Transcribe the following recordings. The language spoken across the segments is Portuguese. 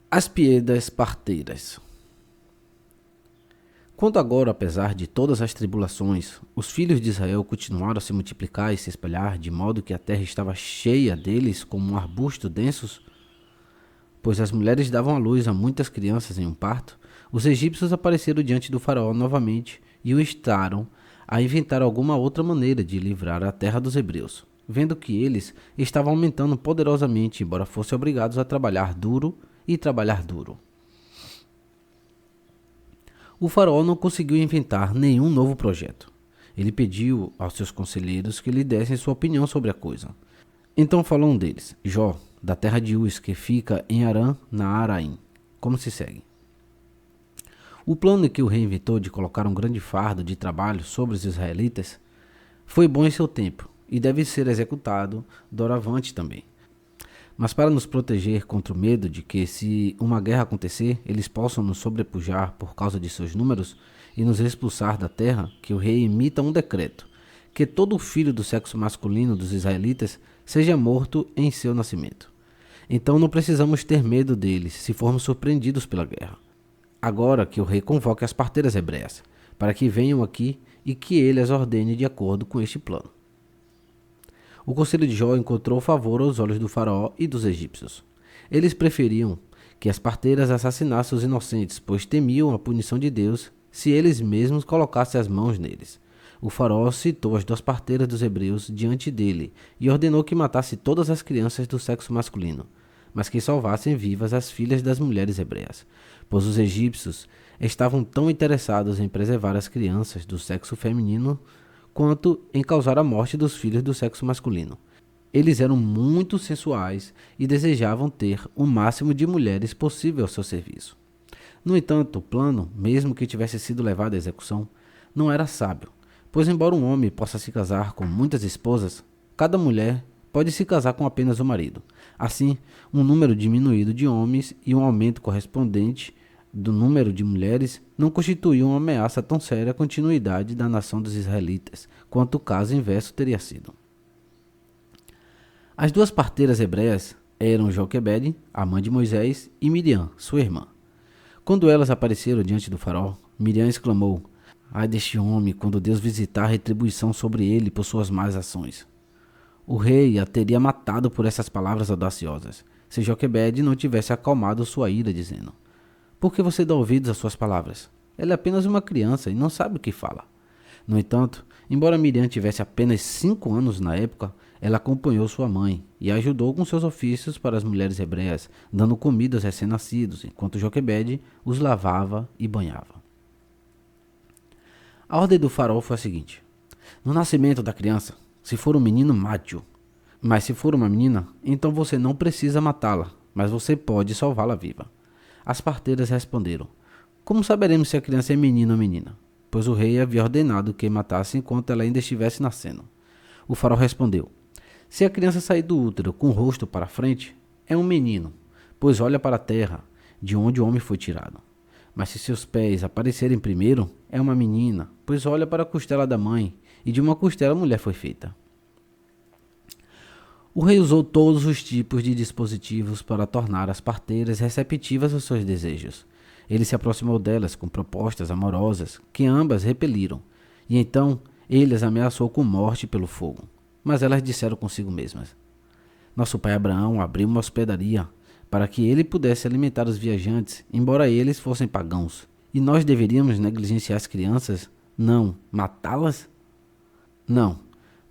As piedas parteiras. Quando agora, apesar de todas as tribulações, os filhos de Israel continuaram a se multiplicar e se espalhar, de modo que a terra estava cheia deles como um arbusto densos, pois as mulheres davam à luz a muitas crianças em um parto, os egípcios apareceram diante do faraó novamente e o instaram a inventar alguma outra maneira de livrar a terra dos hebreus, vendo que eles estavam aumentando poderosamente, embora fossem obrigados a trabalhar duro e trabalhar duro. O faraó não conseguiu inventar nenhum novo projeto. Ele pediu aos seus conselheiros que lhe dessem sua opinião sobre a coisa. Então falou um deles, Jó, da terra de Uz, que fica em Arã, na Araim. Como se segue? O plano que o rei inventou de colocar um grande fardo de trabalho sobre os israelitas foi bom em seu tempo e deve ser executado doravante também. Mas para nos proteger contra o medo de que, se uma guerra acontecer, eles possam nos sobrepujar por causa de seus números e nos expulsar da terra, que o rei emita um decreto, que todo filho do sexo masculino dos israelitas seja morto em seu nascimento. Então não precisamos ter medo deles se formos surpreendidos pela guerra. Agora que o rei convoque as parteiras hebreias, para que venham aqui e que ele as ordene de acordo com este plano. O conselho de Jó encontrou favor aos olhos do faraó e dos egípcios. Eles preferiam que as parteiras assassinassem os inocentes, pois temiam a punição de Deus se eles mesmos colocassem as mãos neles. O faraó citou as duas parteiras dos hebreus diante dele e ordenou que matasse todas as crianças do sexo masculino, mas que salvassem vivas as filhas das mulheres hebreias, pois os egípcios estavam tão interessados em preservar as crianças do sexo feminino quanto em causar a morte dos filhos do sexo masculino. Eles eram muito sensuais e desejavam ter o máximo de mulheres possível ao seu serviço. No entanto, o plano, mesmo que tivesse sido levado à execução, não era sábio, pois embora um homem possa se casar com muitas esposas, cada mulher pode se casar com apenas um marido. Assim, um número diminuído de homens e um aumento correspondente do número de mulheres não constituíam uma ameaça tão séria à continuidade da nação dos israelitas, quanto o caso inverso teria sido. As duas parteiras hebreias eram Joquebede, a mãe de Moisés, e Miriam, sua irmã. Quando elas apareceram diante do faraó, Miriam exclamou, ai deste homem, quando Deus visitar a retribuição sobre ele por suas más ações. O rei a teria matado por essas palavras audaciosas, se Joquebede não tivesse acalmado sua ira, dizendo, por que você dá ouvidos às suas palavras? Ela é apenas uma criança e não sabe o que fala. No entanto, embora Miriam tivesse apenas 5 anos na época, ela acompanhou sua mãe e a ajudou com seus ofícios para as mulheres hebreias, dando comida aos recém-nascidos, enquanto Joquebede os lavava e banhava. A ordem do faraó foi a seguinte: no nascimento da criança, se for um menino, mate-o. Mas se for uma menina, então você não precisa matá-la, mas você pode salvá-la viva. As parteiras responderam, como saberemos se a criança é menino ou menina? Pois o rei havia ordenado que matasse enquanto ela ainda estivesse nascendo. O faraó respondeu, se a criança sair do útero com o rosto para frente, é um menino, pois olha para a terra, de onde o homem foi tirado. Mas se seus pés aparecerem primeiro, é uma menina, pois olha para a costela da mãe, e de uma costela a mulher foi feita. O rei usou todos os tipos de dispositivos para tornar as parteiras receptivas aos seus desejos. Ele se aproximou delas com propostas amorosas, que ambas repeliram, e então ele as ameaçou com morte pelo fogo. Mas elas disseram consigo mesmas, nosso pai Abraão abriu uma hospedaria para que ele pudesse alimentar os viajantes, embora eles fossem pagãos. E nós deveríamos negligenciar as crianças? Não, matá-las? Não,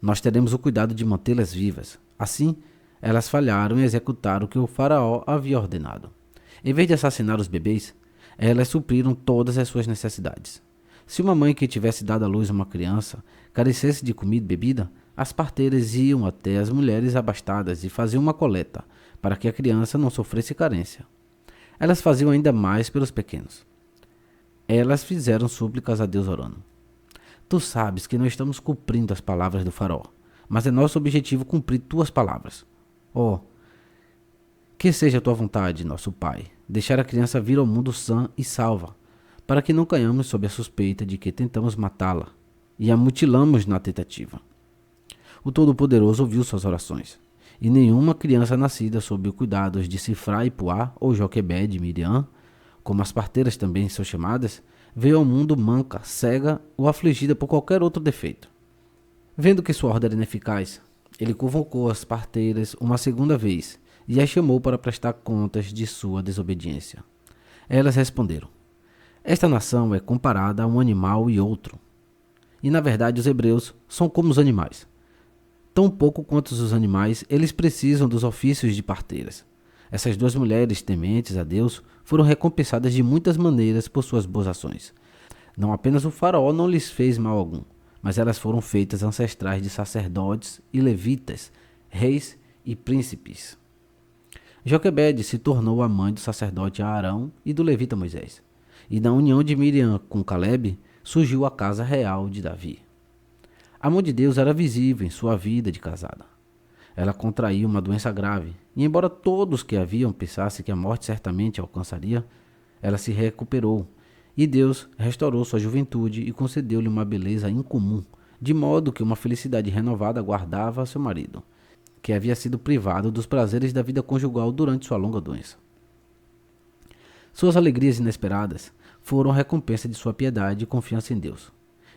nós teremos o cuidado de mantê-las vivas. Assim, elas falharam em executar o que o faraó havia ordenado. Em vez de assassinar os bebês, elas supriram todas as suas necessidades. Se uma mãe que tivesse dado à luz uma criança carecesse de comida e bebida, as parteiras iam até as mulheres abastadas e faziam uma coleta, para que a criança não sofresse carência. Elas faziam ainda mais pelos pequenos. Elas fizeram súplicas a Deus orando. Tu sabes que não estamos cumprindo as palavras do faraó, mas é nosso objetivo cumprir tuas palavras. Oh, que seja a tua vontade, nosso Pai, deixar a criança vir ao mundo sã e salva, para que não caiamos sob a suspeita de que tentamos matá-la e a mutilamos na tentativa. O Todo-Poderoso ouviu suas orações. e nenhuma criança nascida sob os cuidados de Sifra e Puá, ou Joquebede e Miriam, como as parteiras também são chamadas, veio ao mundo manca, cega ou afligida por qualquer outro defeito. Vendo que sua ordem era ineficaz, ele convocou as parteiras uma segunda vez e as chamou para prestar contas de sua desobediência. Elas responderam: esta nação é comparada a um animal e outro. E na verdade os hebreus são como os animais. Tão pouco quanto os animais, eles precisam dos ofícios de parteiras. Essas duas mulheres tementes a Deus foram recompensadas de muitas maneiras por suas boas ações. Não apenas o faraó não lhes fez mal algum, mas elas foram feitas ancestrais de sacerdotes e levitas, reis e príncipes. Joquebede se tornou a mãe do sacerdote Arão e do levita Moisés. E da união de Miriam com Calebe surgiu a casa real de Davi. A mão de Deus era visível em sua vida de casada. Ela contraiu uma doença grave, e embora todos que a viam pensassem que a morte certamente a alcançaria, ela se recuperou, e Deus restaurou sua juventude e concedeu-lhe uma beleza incomum, de modo que uma felicidade renovada aguardava seu marido, que havia sido privado dos prazeres da vida conjugal durante sua longa doença. Suas alegrias inesperadas foram a recompensa de sua piedade e confiança em Deus.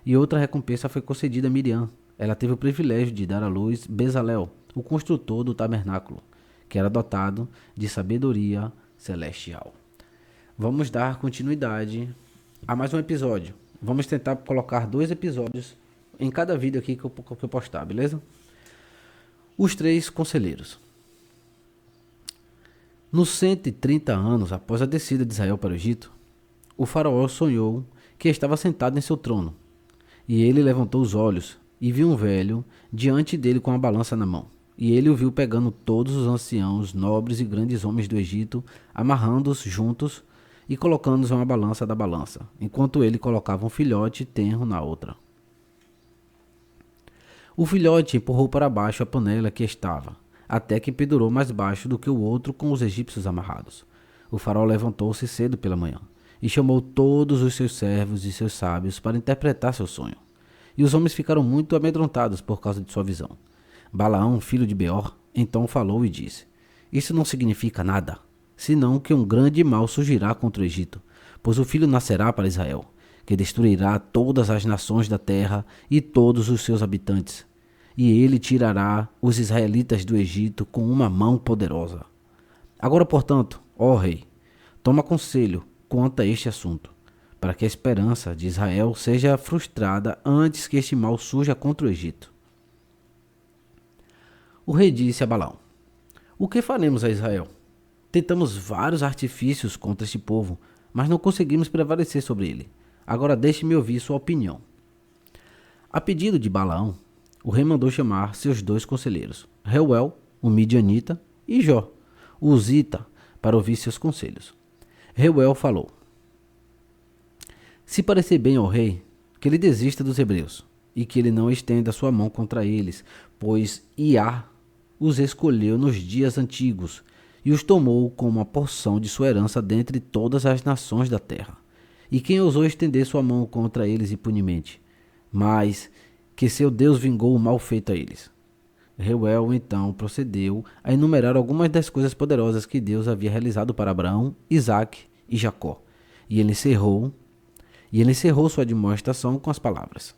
E outra recompensa foi concedida a Miriam. Ela teve o privilégio de dar à luz Bezalel, o construtor do tabernáculo, que era dotado de sabedoria celestial. Vamos dar continuidade a mais um episódio. Vamos tentar colocar 2 episódios em cada vídeo aqui que eu postar, beleza? Os 3 conselheiros. Nos 130 anos após a descida de Israel para o Egito, o faraó sonhou que estava sentado em seu trono. E ele levantou os olhos e viu um velho diante dele com a balança na mão. E ele o viu pegando todos os anciãos, nobres e grandes homens do Egito, amarrando-os juntos e colocando-os em uma balança da balança, enquanto ele colocava um filhote tenro na outra. O filhote empurrou para baixo a panela que estava, até que pendurou mais baixo do que o outro com os egípcios amarrados. O faraó levantou-se cedo pela manhã e chamou todos os seus servos e seus sábios para interpretar seu sonho. E os homens ficaram muito amedrontados por causa de sua visão. Balaão, filho de Beor, então falou e disse: isso não significa nada, senão que um grande mal surgirá contra o Egito, pois o filho nascerá para Israel, que destruirá todas as nações da terra e todos os seus habitantes. E ele tirará os israelitas do Egito com uma mão poderosa. Agora, portanto, ó rei, toma conselho quanto a este assunto, para que a esperança de Israel seja frustrada antes que este mal surja contra o Egito. O rei disse a Balaão: o que faremos a Israel? Tentamos vários artifícios contra este povo, mas não conseguimos prevalecer sobre ele. Agora deixe-me ouvir sua opinião. A pedido de Balaão, o rei mandou chamar seus 2 conselheiros, Reuel, o midianita, e Jó, o uzita, para ouvir seus conselhos. Reuel falou: se parecer bem ao rei, que ele desista dos hebreus, e que ele não estenda sua mão contra eles, pois Iá os escolheu nos dias antigos, e os tomou como uma porção de sua herança dentre todas as nações da terra. E quem ousou estender sua mão contra eles impunemente? Mas que seu Deus vingou o mal feito a eles. Reuel então procedeu a enumerar algumas das coisas poderosas que Deus havia realizado para Abraão, Isaque e Jacó. E ele encerrou sua demonstração com as palavras: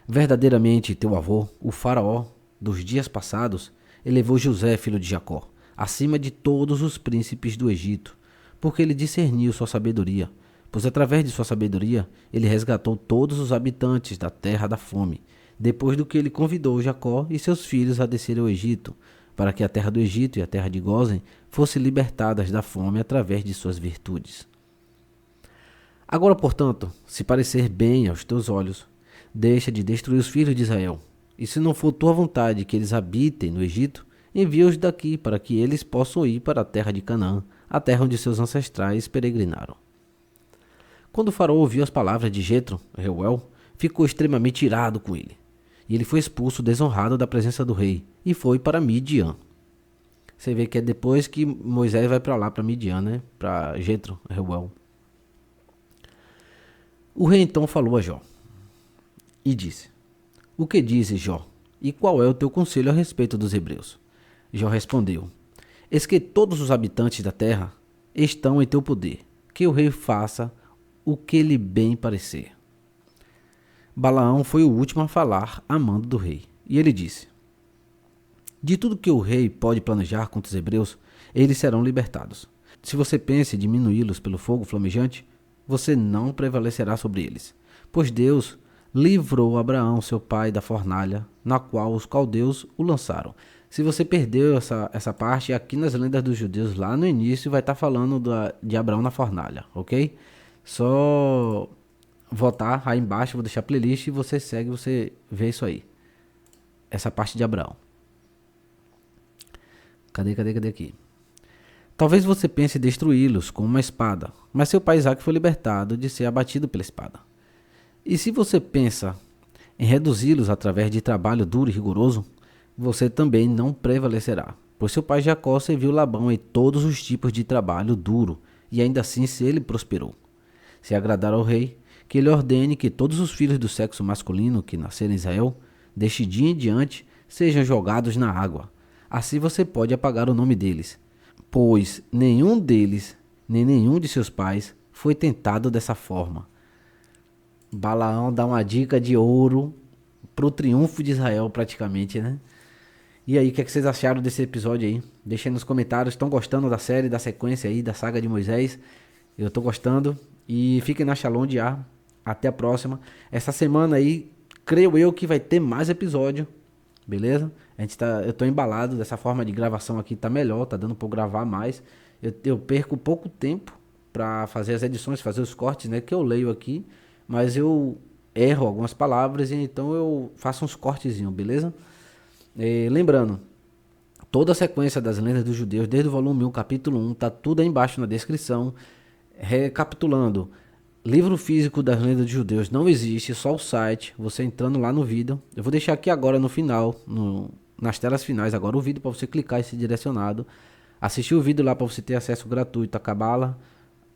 verdadeiramente teu avô, o faraó dos dias passados, elevou José, filho de Jacó, acima de todos os príncipes do Egito, porque ele discerniu sua sabedoria, pois através de sua sabedoria ele resgatou todos os habitantes da terra da fome, depois do que ele convidou Jacó e seus filhos a descer ao Egito, para que a terra do Egito e a terra de Gósen fossem libertadas da fome através de suas virtudes. Agora, portanto, se parecer bem aos teus olhos, deixa de destruir os filhos de Israel, e se não for tua vontade que eles habitem no Egito, envia-os daqui para que eles possam ir para a terra de Canaã, a terra onde seus ancestrais peregrinaram. Quando o faraó ouviu as palavras de Jetro, Reuel, ficou extremamente irado com ele, e ele foi expulso desonrado da presença do rei, e foi para Midian. Você vê que é depois que Moisés vai para lá, para Midian, né? Para Jetro, Reuel. O rei então falou a Jó, e disse: o que dizes, Jó? E qual é o teu conselho a respeito dos hebreus? Jó respondeu: Eis que todos os habitantes da terra estão em teu poder, que o rei faça o que lhe bem parecer. Balaão foi o último a falar a mando do rei, e ele disse: De tudo que o rei pode planejar contra os hebreus, eles serão libertados. Se você pensa em diminuí-los pelo fogo flamejante, você não prevalecerá sobre eles, pois Deus livrou Abraão, seu pai, da fornalha, na qual os caldeus o lançaram. Se você perdeu essa parte, aqui nas lendas dos judeus, lá no início, vai estar falando de Abraão na fornalha, ok? Só voltar aí embaixo, vou deixar a playlist e você segue, você vê isso aí. Essa parte de Abraão. Cadê aqui? Talvez você pense em destruí-los com uma espada, mas seu pai Isaac foi libertado de ser abatido pela espada. E se você pensa em reduzi-los através de trabalho duro e rigoroso, você também não prevalecerá, pois seu pai Jacó serviu Labão em todos os tipos de trabalho duro, e ainda assim ele prosperou. Se agradar ao rei, que ele ordene que todos os filhos do sexo masculino que nascerem em Israel, deste dia em diante, sejam jogados na água. Assim você pode apagar o nome deles, pois nenhum deles, nem nenhum de seus pais, foi tentado dessa forma. Balaão dá uma dica de ouro pro triunfo de Israel praticamente, né? E aí, o que vocês acharam desse episódio aí? Deixem nos comentários, estão gostando da série, da sequência aí, da saga de Moisés? Eu tô gostando. E fiquem na Shalom de Ar. Até a próxima. Essa semana aí, creio eu que vai ter mais episódio. Beleza? Eu tô embalado, dessa forma de gravação aqui tá melhor, tá dando pra eu gravar mais. Eu perco pouco tempo pra fazer as edições, fazer os cortes, né? Que eu leio aqui, mas eu erro algumas palavras, e então eu faço uns cortezinhos, beleza? Lembrando, toda a sequência das lendas dos judeus, desde o volume 1, capítulo 1, tá tudo aí embaixo na descrição. Recapitulando, livro físico das lendas dos judeus não existe, só o site, você entrando lá no vídeo. Eu vou deixar aqui agora no final, nas telas finais, agora o vídeo para você clicar e ser direcionado. Assistir o vídeo lá para você ter acesso gratuito a Cabala,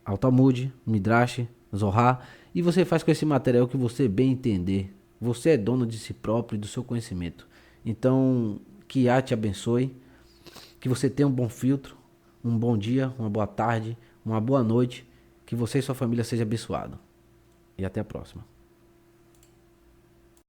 ao Talmud, Midrash, Zohar. E você faz com esse material que você bem entender. Você é dono de si próprio e do seu conhecimento. Então, que Yah te abençoe, que você tenha um bom filtro, um bom dia, uma boa tarde, uma boa noite, que você e sua família sejam abençoados. E até a próxima.